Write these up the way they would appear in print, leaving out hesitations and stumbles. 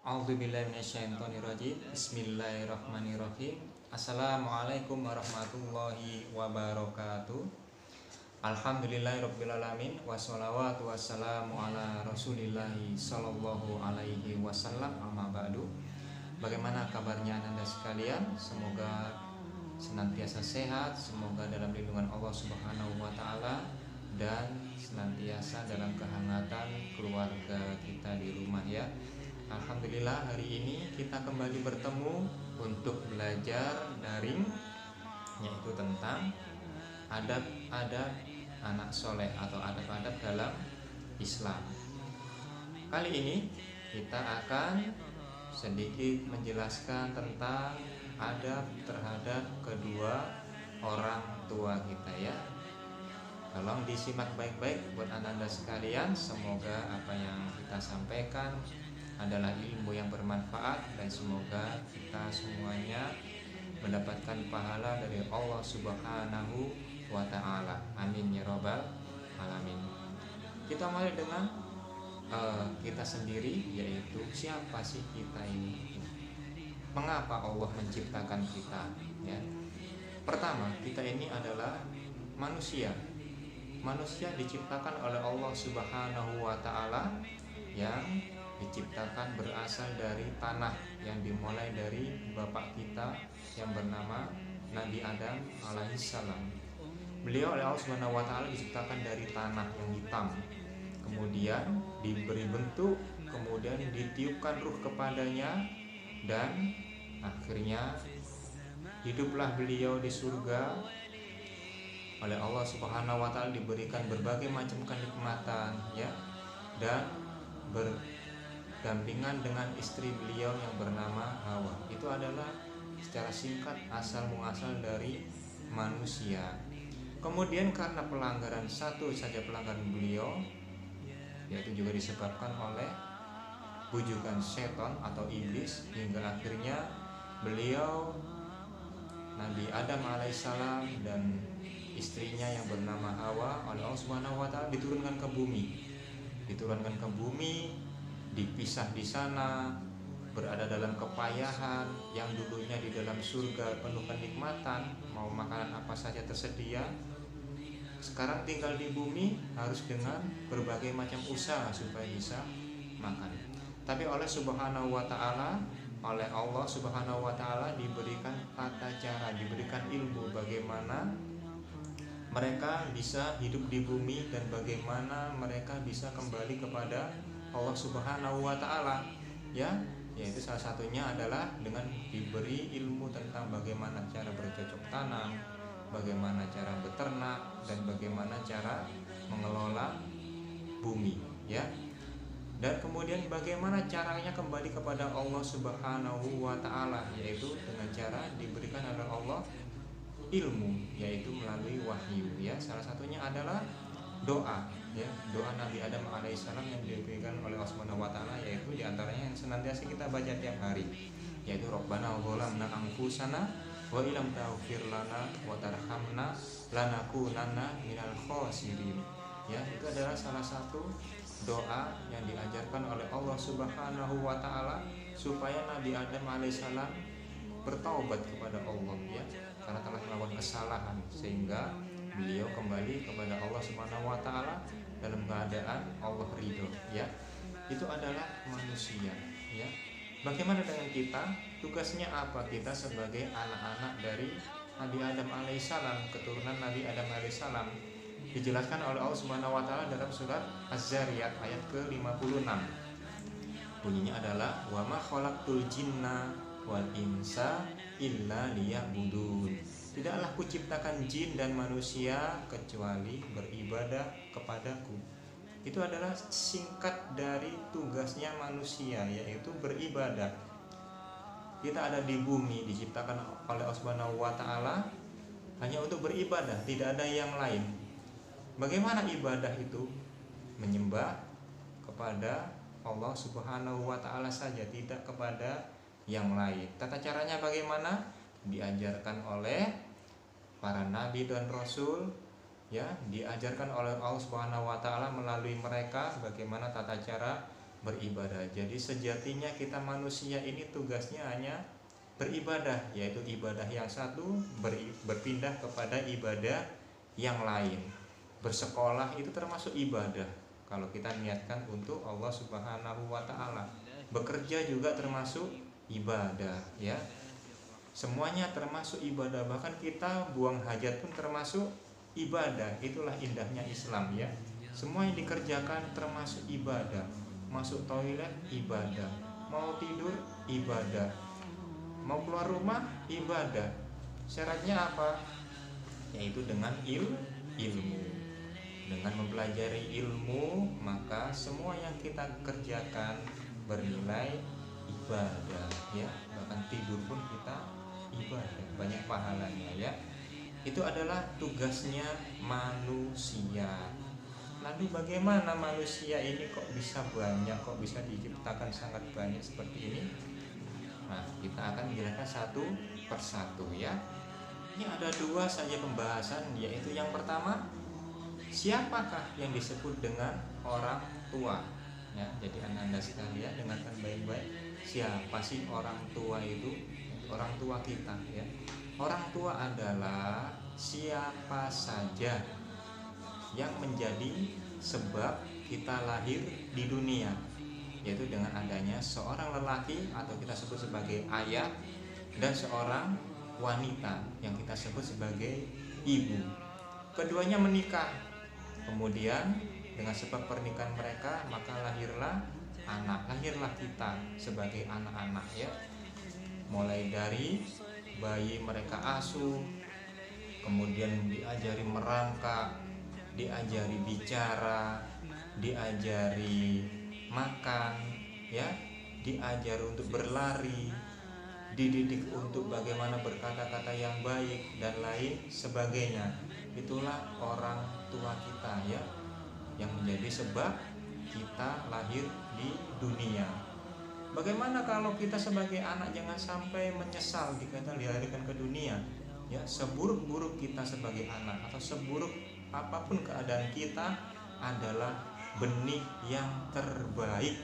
A'udzubillahiminasyaitonirrajim. Bismillahirrahmanirrahim. Assalamualaikum warahmatullahi wabarakatuh. Alhamdulillahirrabbilalamin. Wassalawatu wassalamu ala rasulillahi sallallahu alaihi wasallam. Amma ba'du. Bagaimana kabarnya Anda sekalian? Semoga senantiasa sehat, semoga dalam lindungan Allah Subhanahu wa taala, dan senantiasa dalam kehangatan keluarga kita di rumah ya. Alhamdulillah, hari ini kita kembali bertemu untuk belajar daring, yaitu tentang adab-adab anak soleh atau adab-adab dalam Islam. Kali ini kita akan sedikit menjelaskan tentang adab terhadap kedua orang tua kita ya. Tolong disimak baik-baik buat anda sekalian. Semoga apa yang kita sampaikan adalah ilmu yang bermanfaat, dan semoga kita semuanya mendapatkan pahala dari Allah Subhanahu wa ta'ala. Amin ya rabbal alamin. Kita mulai dengan kita sendiri, yaitu siapa sih kita ini, mengapa Allah menciptakan kita ya. Pertama, kita ini adalah manusia. Manusia diciptakan oleh Allah Subhanahu wa ta'ala, yang diciptakan berasal dari tanah, yang dimulai dari bapak kita yang bernama Nabi Adam alaihissalam. Beliau oleh Allah Subhanahu wa ta'ala diciptakan dari tanah yang hitam, kemudian diberi bentuk, kemudian ditiupkan ruh kepadanya, dan akhirnya hiduplah beliau di surga. Oleh Allah Subhanahu wa ta'ala diberikan berbagai macam kenikmatan ya, dan berdampingan dengan istri beliau yang bernama Hawa. Itu adalah secara singkat asal muasal dari manusia. Kemudian karena pelanggaran, satu saja pelanggaran beliau, yaitu juga disebabkan oleh bujukan setan atau iblis, hingga akhirnya beliau Nabi Adam alaihissalam dan istrinya yang bernama Hawa oleh Allah Subhanahu wa ta'ala diturunkan ke bumi, dipisah di sana, berada dalam kepayahan. Yang dulunya di dalam surga penuh kenikmatan, mau makanan apa saja tersedia, sekarang tinggal di bumi harus dengan berbagai macam usaha supaya bisa makan. Tapi oleh Allah Subhanahu wa ta'ala diberikan tata cara, diberikan ilmu bagaimana mereka bisa hidup di bumi dan bagaimana mereka bisa kembali kepada Allah Subhanahu wa ta'ala ya. Yaitu salah satunya adalah dengan diberi ilmu tentang bagaimana cara bercocok tanam, bagaimana cara beternak, dan bagaimana cara mengelola bumi ya. Dan kemudian bagaimana caranya kembali kepada Allah Subhanahu wa ta'ala, yaitu dengan cara diberikan oleh Allah ilmu, yaitu melalui wahyu ya. Salah satunya adalah doa ya, doa Nabi Adam alaihissalam yang diberikan oleh Allah Subhanahu wa ta'ala, yaitu diantaranya yang senantiasa kita baca tiap hari, yaitu Rabbana zalamna anfusana wa illam taghfir lana wa tarhamna lanakunanna minal khasirin ya. Itu adalah salah satu doa yang diajarkan oleh Allah Subhanahu wa ta'ala supaya Nabi Adam alaihissalam bertaubat kepada Allah ya, karena telah melakukan kesalahan, sehingga beliau kembali kepada Allah Subhanahu wa ta'ala dalam keadaan Allah ridho ya. Itu adalah manusia ya. Bagaimana dengan kita? Tugasnya apa kita sebagai anak-anak dari Nabi Adam alaihissalam, keturunan Nabi Adam alaihissalam? Dijelaskan oleh Allah Subhanahu wa ta'ala dalam surat Az-Zariyat ayat ke-56. Bunyinya adalah wa ma khalaqtul jinna wal insa illa liya'budun. Tidaklah kuciptakan jin dan manusia kecuali beribadah kepadaku. Itu adalah singkat dari tugasnya manusia, yaitu beribadah. Kita ada di bumi diciptakan oleh Allah Subhanahu wa ta'ala hanya untuk beribadah, tidak ada yang lain. Bagaimana ibadah itu? Menyembah kepada Allah Subhanahu wa ta'ala saja, tidak kepada yang lain. Tata caranya bagaimana? Diajarkan oleh para nabi dan rasul ya, diajarkan oleh Allah Subhanahu wa ta'ala melalui mereka bagaimana tata cara beribadah. Jadi sejatinya kita manusia ini tugasnya hanya beribadah, yaitu ibadah yang satu berpindah kepada ibadah yang lain. Bersekolah itu termasuk ibadah kalau kita niatkan untuk Allah Subhanahu wa taala. Bekerja juga termasuk ibadah, ya. Semuanya termasuk ibadah, bahkan kita buang hajat pun termasuk ibadah. Itulah indahnya Islam, ya. Semua yang dikerjakan termasuk ibadah. Masuk toilet ibadah, mau tidur ibadah, mau keluar rumah ibadah. Syaratnya apa? Yaitu dengan ilmu. Dengan mempelajari ilmu, maka semua yang kita kerjakan bernilai ibadah, ya. Bahkan tidur pun kita ibadah, banyak pahalanya, ya. Itu adalah tugasnya manusia. Lalu bagaimana manusia ini kok bisa banyak, kok bisa diciptakan sangat banyak seperti ini? Nah, kita akan menjelaskan satu persatu, ya. Ini ada dua saja pembahasan, yaitu yang pertama, siapakah yang disebut dengan orang tua? Ya, jadi anda sekalian dengarkan baik-baik. Siapa sih orang tua itu? Orang tua kita, ya. Orang tua adalah siapa saja yang menjadi sebab kita lahir di dunia, yaitu dengan adanya seorang lelaki atau kita sebut sebagai ayah dan seorang wanita yang kita sebut sebagai ibu. Keduanya menikah, kemudian dengan sebab pernikahan mereka maka lahirlah kita sebagai anak-anak, ya. Mulai dari bayi mereka asuh, kemudian diajari merangkak, diajari bicara, diajari makan, ya, diajari untuk berlari, dididik untuk bagaimana berkata-kata yang baik dan lain sebagainya. Itulah orang tua kita, ya, yang menjadi sebab kita lahir di dunia. Bagaimana kalau kita sebagai anak jangan sampai menyesal jika kita dilahirkan ke dunia, ya. Seburuk-buruk kita sebagai anak atau seburuk apapun keadaan kita adalah benih yang terbaik,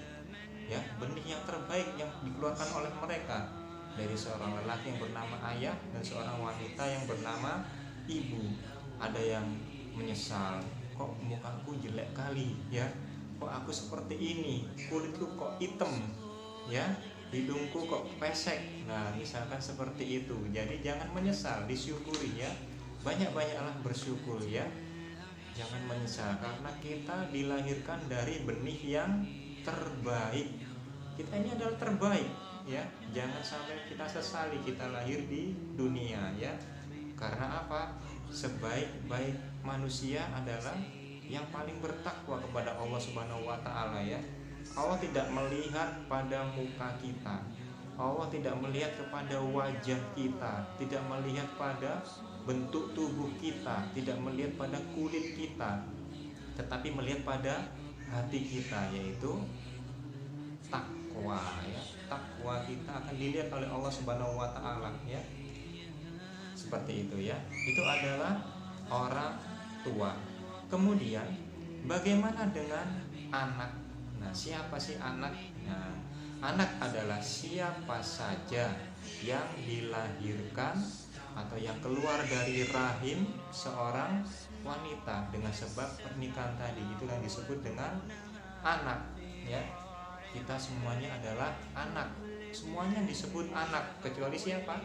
ya, benih yang terbaik yang dikeluarkan oleh mereka dari seorang lelaki yang bernama ayah dan seorang wanita yang bernama ibu. Ada yang menyesal, kok mukaku jelek kali, ya, kok aku seperti ini, kulitku kok hitam, ya, hidungku kok pesek. Nah, misalkan seperti itu. Jadi jangan menyesal, disyukuri, ya. Banyak-banyaklah bersyukur, ya. Jangan menyesal karena kita dilahirkan dari benih yang terbaik. Kita ini adalah terbaik, ya. Jangan sampai kita sesali kita lahir di dunia, ya. Karena apa? Sebaik-baik manusia adalah yang paling bertakwa kepada Allah Subhanahu wa taala, ya. Allah tidak melihat pada muka kita, Allah tidak melihat kepada wajah kita, tidak melihat pada bentuk tubuh kita, tidak melihat pada kulit kita, tetapi melihat pada hati kita, yaitu takwa, ya. Takwa kita akan dilihat oleh Allah Subhanahu wa taala, ya. Seperti itu, ya. Itu adalah orang tua. Kemudian bagaimana dengan anak? Nah, siapa sih anak? Nah, anak adalah siapa saja yang dilahirkan atau yang keluar dari rahim seorang wanita dengan sebab pernikahan tadi. Itu yang disebut dengan anak, ya. Kita semuanya adalah anak. Semuanya disebut anak kecuali siapa?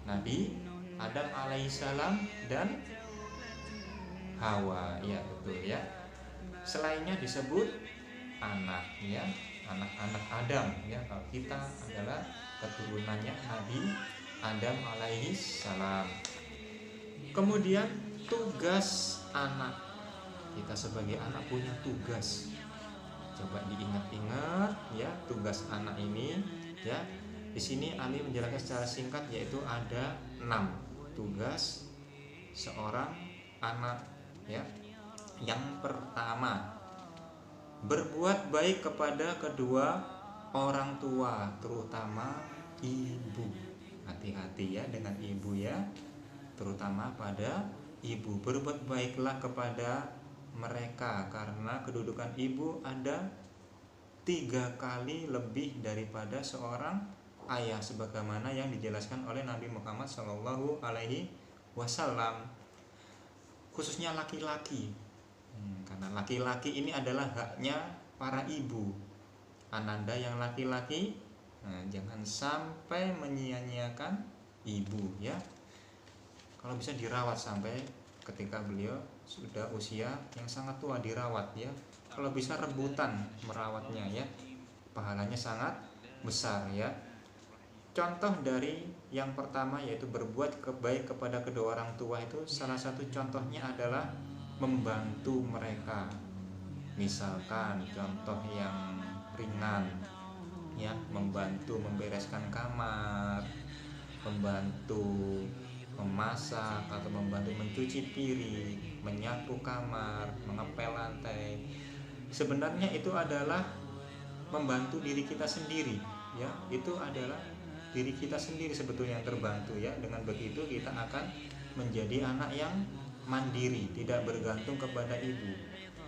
Nabi Adam alaihissalam dan Hawa, ya, betul, ya. Selainnya disebut anak, ya, anak-anak Adam, ya. Kalau kita adalah keturunannya Nabi Adam alaihissalam. Kemudian tugas anak, kita sebagai anak punya tugas. Coba diingat-ingat, ya, tugas anak ini, ya. Di sini Ali menjelaskan secara singkat, yaitu ada 6 tugas seorang anak, ya. Yang pertama, berbuat baik kepada kedua orang tua, terutama ibu. Hati-hati, ya, dengan ibu, ya, terutama pada ibu. Berbuat baiklah kepada mereka karena kedudukan ibu ada 3 kali lebih daripada seorang ayah, sebagaimana yang dijelaskan oleh Nabi Muhammad Shallallahu Alaihi Wasallam, khususnya laki-laki. Karena laki-laki ini adalah haknya para ibu. Ananda yang laki-laki, jangan sampai menyia-nyiakan ibu ya. Kalau bisa dirawat sampai ketika beliau sudah usia yang sangat tua, dirawat ya. Kalau bisa rebutan merawatnya ya, pahalanya sangat besar ya. Contoh dari yang pertama yaitu berbuat baik kepada kedua orang tua, itu salah satu contohnya adalah membantu mereka. Misalkan contoh yang ringan ya, membantu membereskan kamar, membantu memasak atau membantu mencuci piring, menyapu kamar, mengepel lantai. Sebenarnya itu adalah membantu diri kita sendiri ya, itu adalah diri kita sendiri sebetulnya yang terbantu ya. Dengan begitu kita akan menjadi anak yang mandiri, tidak bergantung kepada ibu.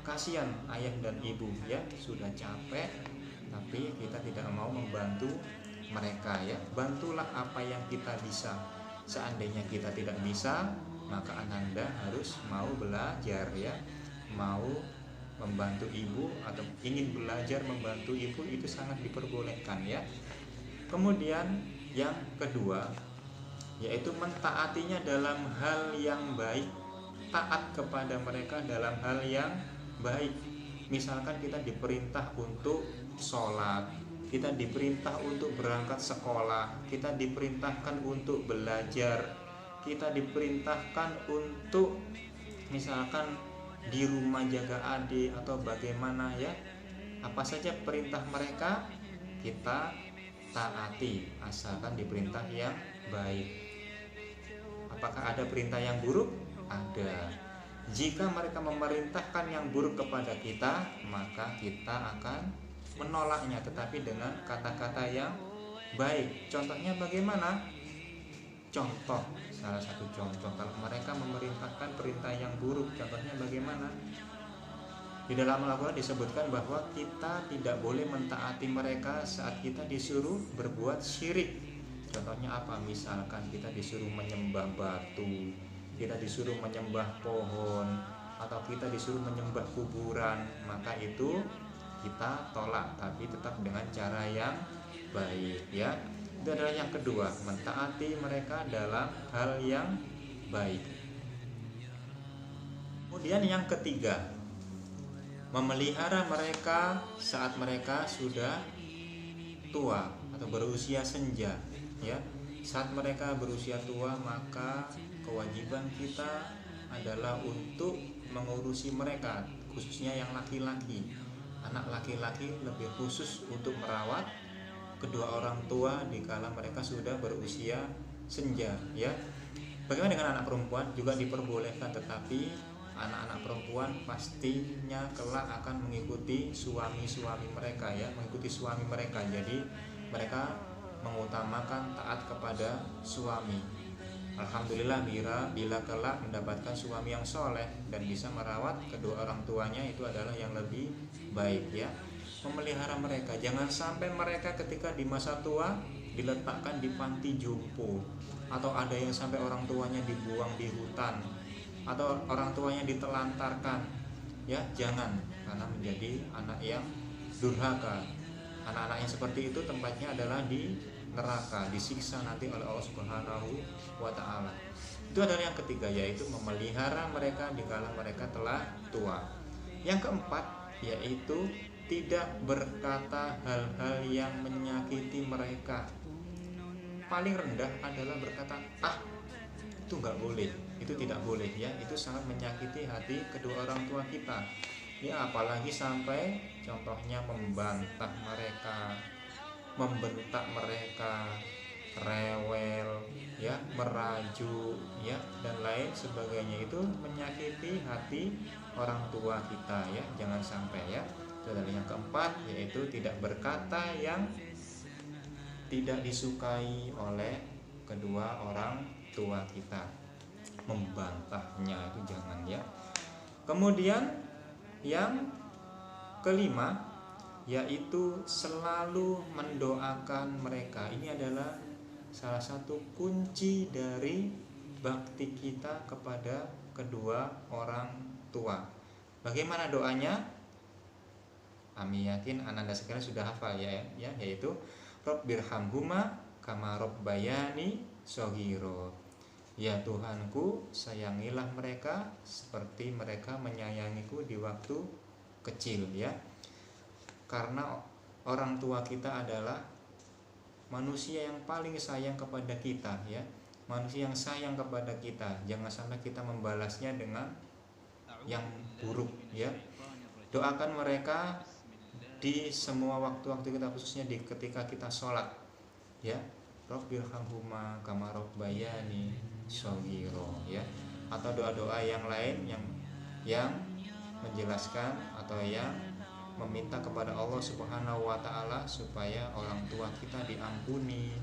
Kasihan ayah dan ibu ya, sudah capek tapi kita tidak mau membantu mereka ya. Bantulah apa yang kita bisa. Seandainya kita tidak bisa, maka Ananda harus mau belajar ya, mau membantu ibu atau ingin belajar membantu ibu, itu sangat diperbolehkan ya. Kemudian yang kedua yaitu mentaatinya dalam hal yang baik, taat kepada mereka dalam hal yang baik. Misalkan kita diperintah untuk sholat, kita diperintah untuk berangkat sekolah, kita diperintahkan untuk belajar, kita diperintahkan untuk misalkan di rumah jaga adik atau bagaimana ya. Apa saja perintah mereka kita taati, asalkan diperintah yang baik. Apakah ada perintah yang buruk? Ada. Jika mereka memerintahkan yang buruk kepada kita, maka kita akan menolaknya, tetapi dengan kata-kata yang baik. Contohnya bagaimana? Contoh, salah satu contoh, kalau mereka memerintahkan perintah yang buruk, contohnya bagaimana? Di dalam Al-Quran disebutkan bahwa kita tidak boleh mentaati mereka saat kita disuruh berbuat syirik. Contohnya apa? Misalkan kita disuruh menyembah batu, kita disuruh menyembah pohon, atau kita disuruh menyembah kuburan, maka itu kita tolak, tapi tetap dengan cara yang baik ya. Itu adalah yang kedua, mentaati mereka dalam hal yang baik. Kemudian yang ketiga, memelihara mereka saat mereka sudah tua atau berusia senja ya. Saat mereka berusia tua, maka kewajiban kita adalah untuk mengurusi mereka, khususnya yang laki-laki. Anak laki-laki lebih khusus untuk merawat kedua orang tua dikala mereka sudah berusia senja ya. Bagaimana dengan anak perempuan? Juga diperbolehkan, tetapi anak-anak perempuan pastinya kelak akan mengikuti suami-suami mereka ya, mengikuti suami mereka. Jadi mereka mengutamakan taat kepada suami. Alhamdulillah bila kelak mendapatkan suami yang soleh dan bisa merawat kedua orang tuanya, itu adalah yang lebih baik ya. Memelihara mereka, jangan sampai mereka ketika di masa tua diletakkan di panti jompo, atau ada yang sampai orang tuanya dibuang di hutan, atau orang tuanya ditelantarkan ya. Jangan, karena menjadi anak yang durhaka. Anak-anak yang seperti itu tempatnya adalah di neraka, disiksa nanti oleh Allah Subhanahu wa Ta'ala. Itu adalah yang ketiga, yaitu memelihara mereka dikala mereka telah tua. Yang keempat yaitu tidak berkata hal-hal yang menyakiti mereka. Paling rendah adalah berkata itu nggak boleh, itu tidak boleh ya. Itu sangat menyakiti hati kedua orang tua kita ya. Apalagi sampai contohnya membantah mereka, membentak mereka, rewel ya, merajuk ya, dan lain sebagainya. Itu menyakiti hati orang tua kita ya, jangan sampai ya. Itu adalah yang keempat, yaitu tidak berkata yang tidak disukai oleh kedua orang tua kita, membantahnya itu jangan ya. Kemudian yang kelima, yaitu selalu mendoakan mereka. Ini adalah salah satu kunci dari bakti kita kepada kedua orang tua. Bagaimana doanya? Kami yakin ananda sekalian sudah hafal ya, yaitu Rabbirhamhuma kama rabbayani shaghira. Ya Tuhanku, sayangilah mereka seperti mereka menyayangiku di waktu kecil ya. Karena orang tua kita adalah manusia yang paling sayang kepada kita ya. Manusia yang sayang kepada kita. Jangan sampai kita membalasnya dengan yang buruk ya. Doakan mereka di semua waktu-waktu kita, khususnya di ketika kita sholat ya. Rabbirhamhuma kama rabbayani shaghira ya. Atau doa-doa yang lain yang menjelaskan atau yang meminta kepada Allah Subhanahu wa taala supaya orang tua kita diampuni,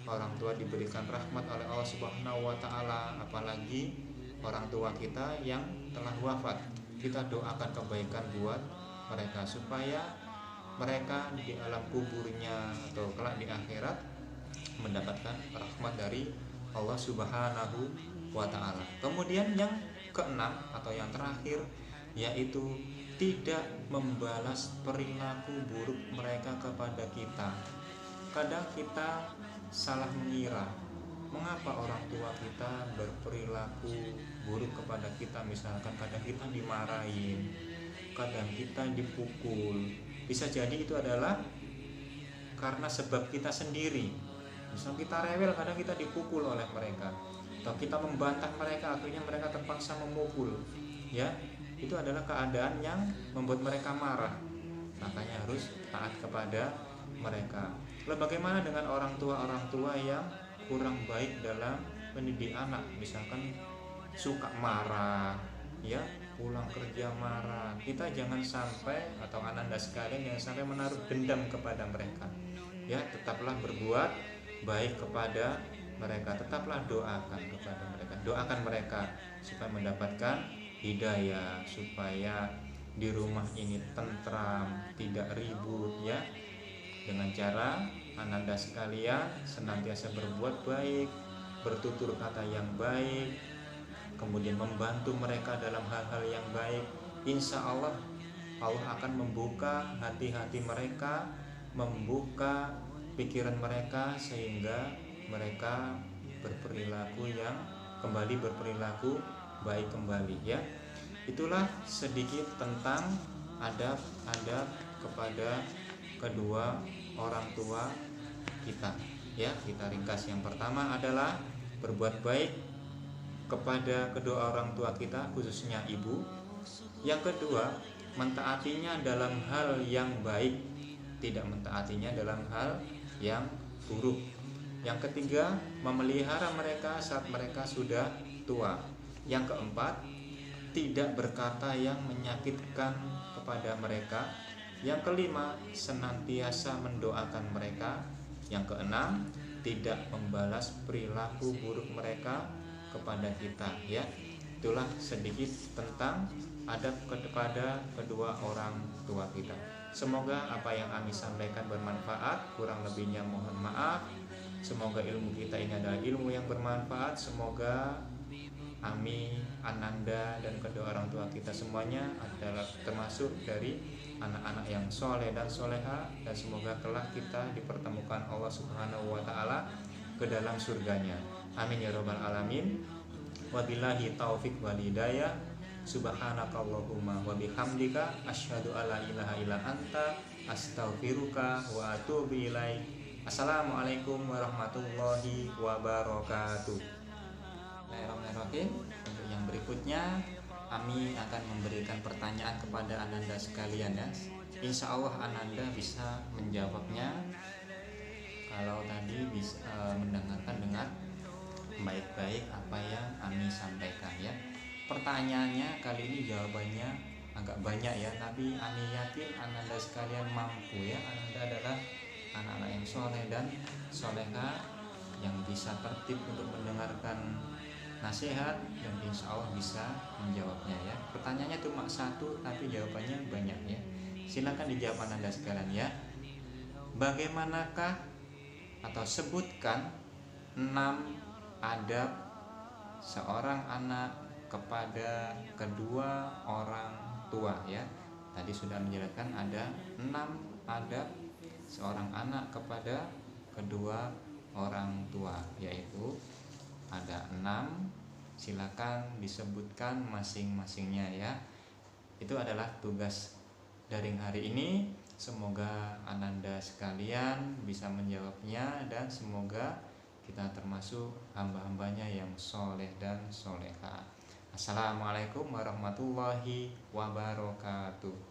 orang tua diberikan rahmat oleh Allah Subhanahu wa taala, apalagi orang tua kita yang telah wafat. Kita doakan kebaikan buat mereka supaya mereka di alam kuburnya atau kelak di akhirat mendapatkan rahmat dari Allah Subhanahu wa taala. Kemudian yang keenam atau yang terakhir yaitu tidak membalas perilaku buruk mereka kepada kita. Kadang kita salah mengira mengapa orang tua kita berperilaku buruk kepada kita. Misalkan kadang kita dimarahin, kadang kita dipukul. Bisa jadi itu adalah karena sebab kita sendiri. Misal kita rewel, kadang kita dipukul oleh mereka, atau kita membantah mereka, akhirnya mereka terpaksa memukul ya. Itu adalah keadaan yang membuat mereka marah. Makanya harus taat kepada mereka. Lalu bagaimana dengan orang tua yang kurang baik dalam mendidik anak? Misalkan suka marah ya, pulang kerja marah. Kita jangan sampai, atau ananda sekalian jangan sampai menaruh dendam kepada mereka ya. Tetaplah berbuat baik kepada mereka, tetaplah doakan kepada mereka. Doakan mereka supaya mendapatkan hidayah, supaya di rumah ini tentram, tidak ribut ya. Dengan cara ananda sekalian senantiasa berbuat baik, bertutur kata yang baik, kemudian membantu mereka dalam hal-hal yang baik. Insya Allah akan membuka hati-hati mereka, membuka pikiran mereka, sehingga mereka berperilaku baik kembali ya. Itulah sedikit tentang adab-adab kepada kedua orang tua kita ya. Kita ringkas. Yang pertama adalah berbuat baik kepada kedua orang tua kita, khususnya ibu. Yang kedua, mentaatinya dalam hal yang baik, tidak mentaatinya dalam hal yang buruk. Yang ketiga, memelihara mereka saat mereka sudah tua. Yang keempat, tidak berkata yang menyakitkan kepada mereka. Yang kelima, senantiasa mendoakan mereka. Yang keenam, tidak membalas perilaku buruk mereka kepada kita ya. Itulah sedikit tentang adab kepada kedua orang tua kita. Semoga apa yang kami sampaikan bermanfaat, kurang lebihnya mohon maaf. Semoga ilmu kita ini adalah ilmu yang bermanfaat. Semoga Ami, Ananda, dan kedua orang tua kita semuanya adalah termasuk dari anak-anak yang soleh dan soleha. Dan semoga kelak kita dipertemukan Allah Subhanahu wa ta'ala ke dalam surganya. Amin ya rabbal alamin. Wabillahi taufiq wal hidayah. Subhanakallahumma wa bihamdika asyhadu alla ilaha illa anta astaghfiruka wa atubu ilaik. Assalamualaikum warahmatullahi wabarakatuh. Bismillahirrahmanirrahim. Untuk yang berikutnya kami akan memberikan pertanyaan kepada ananda sekalian ya. Insya Allah ananda bisa menjawabnya kalau tadi bisa mendengarkan dengan baik-baik apa yang kami sampaikan ya. Pertanyaannya kali ini jawabannya agak banyak ya, tapi kami yakin ananda sekalian mampu ya. Ananda adalah anak-anak yang soleh dan soleha yang bisa tertib untuk mendengarkan nasihat dan insya Allah bisa menjawabnya ya. Pertanyaannya cuma satu tapi jawabannya banyak ya. Silakan dijawab Ananda sekalian ya. Bagaimanakah atau sebutkan 6 adab seorang anak kepada kedua orang tua ya. Tadi sudah menjelaskan ada 6 adab seorang anak kepada kedua orang tua, yaitu ada 6. Silakan disebutkan masing-masingnya ya. Itu adalah tugas daring hari ini. Semoga Ananda sekalian bisa menjawabnya, dan semoga kita termasuk hamba-hambanya yang soleh dan soleha. Assalamualaikum warahmatullahi wabarakatuh.